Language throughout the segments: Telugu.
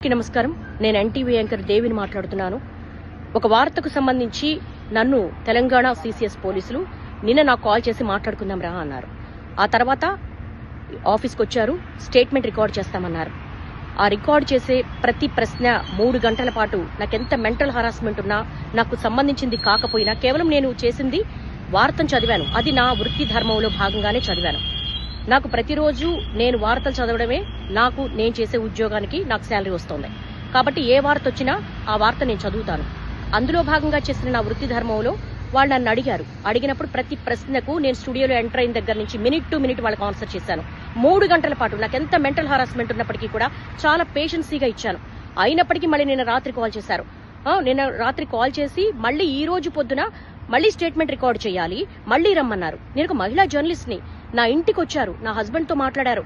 అందరికీ నమస్కారం. నేను ఎన్టీవీ యాంకర్ దేవిని మాట్లాడుతున్నాను. ఒక వార్తకు సంబంధించి నన్ను తెలంగాణ సిసిఎస్ పోలీసులు నిన్న నాకు కాల్ చేసి మాట్లాడుకుందాం రా అన్నారు. ఆ తర్వాత ఆఫీస్కి వచ్చారు, స్టేట్మెంట్ రికార్డ్ చేస్తామన్నారు. ఆ రికార్డ్ చేసే ప్రతి ప్రశ్న 3 గంటల పాటు నాకెంత మెంటల్ హరాస్మెంట్ ఉన్నా, నాకు సంబంధించింది కాకపోయినా కేవలం నేను చేసింది వార్తను చదివాను. అది నా వృత్తి ధర్మంలో భాగంగానే చదివాను. నాకు ప్రతిరోజు నేను వార్తలు చదవడమే నేను చేసే ఉద్యోగానికి నాకు శాలరీ వస్తుంది. కాబట్టి ఏ వార్త వచ్చినా ఆ వార్త నేను చదువుతాను. అందులో భాగంగా చేసిన నా వృత్తి ధర్మంలో వాళ్ళు నన్ను అడిగారు. అడిగినప్పుడు ప్రతి ప్రశ్నకు నేను స్టూడియోలో ఎంటర్ అయిన దగ్గర నుంచి మినిట్ టు మినిట్ వాళ్ళకి ఆన్సర్ చేశాను. 3 గంటల పాటు నాకు ఎంత మెంటల్ హరాస్మెంట్ ఉన్నప్పటికీ కూడా చాలా పేషెన్సీగా ఇచ్చాను. అయినప్పటికీ మళ్ళీ నిన్న రాత్రి కాల్ చేశారు. నిన్న రాత్రి కాల్ చేసి మళ్ళీ ఈ రోజు పొద్దున మళ్ళీ స్టేట్మెంట్ రికార్డ్ చేయాలి, మళ్ళీ రమ్మన్నారు. నేను ఒక మహిళా జర్నలిస్ట్ ని. నా ఇంటికి వచ్చారు, నా హస్బెండ్ తో మాట్లాడారు.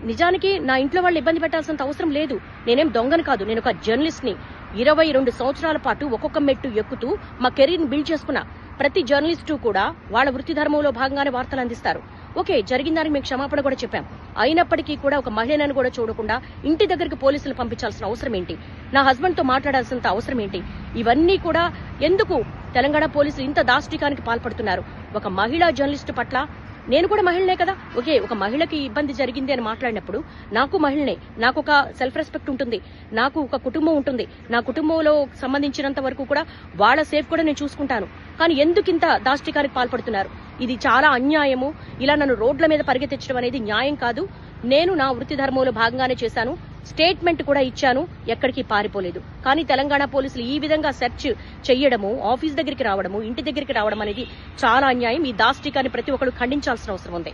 నిజానికి నా ఇంట్లో వాళ్ళు ఇబ్బంది పెట్టాల్సినంత అవసరం లేదు. నేనేం దొంగని కాదు, నేను ఒక జర్నలిస్ట్ ని. 22 సంవత్సరాల పాటు ఒక్కొక్క మెట్టు ఎక్కుతూ మా కెరీర్ ని బిల్డ్ చేసుకున్నా. ప్రతి జర్నలిస్టు కూడా వాళ్ళ వృత్తి ధర్మంలో భాగంగానే వార్తలు అందిస్తారు. ఓకే, జరిగిన దానికి మేము క్షమాపణ కూడా చెప్పాం. అయినప్పటికీ కూడా ఒక మహిళను కూడా చూడకుండా ఇంటి దగ్గరికి పోలీసులు పంపించాల్సిన అవసరం ఏంటి? నా హస్బెండ్ తో మాట్లాడాల్సినంత అవసరం ఏంటి? ఇవన్నీ కూడా ఎందుకు తెలంగాణ పోలీసులు ఇంత దాష్టికానికి పాల్పడుతున్నారు? ఒక మహిళా జర్నలిస్టు పట్ల నేను కూడా మహిళనే కదా. ఓకే, ఒక మహిళకి ఇబ్బంది జరిగింది అని మాట్లాడినప్పుడు నాకు మహిళనే, నాకు ఒక సెల్ఫ్ రెస్పెక్ట్ ఉంటుంది, నాకు ఒక కుటుంబం ఉంటుంది. నా కుటుంబంలో సంబంధించినంత వరకు కూడా వాళ్ళ సేఫ్ కూడా నేను చూసుకుంటాను. కానీ ఎందుకు ఇంత దాష్టికానికి పాల్పడుతున్నారు? ఇది చాలా అన్యాయము. ఇలా నన్ను రోడ్ల మీద పరిగెత్తించడం అనేది న్యాయం కాదు. నేను నా వృత్తి ధర్మంలో భాగంగానే చేశాను. స్టేట్మెంట్ కూడా ఇచ్చాను, ఎక్కడికి పారిపోలేదు. కానీ తెలంగాణ పోలీసులు ఈ విధంగా సెర్చ్ చెయ్యడము, ఆఫీస్ దగ్గరికి రావడము, ఇంటి దగ్గరికి రావడం అనేది చాలా అన్యాయం. ఈ దాష్టికాన్ని ప్రతి ఒక్కరు ఖండించాల్సిన అవసరం ఉంది.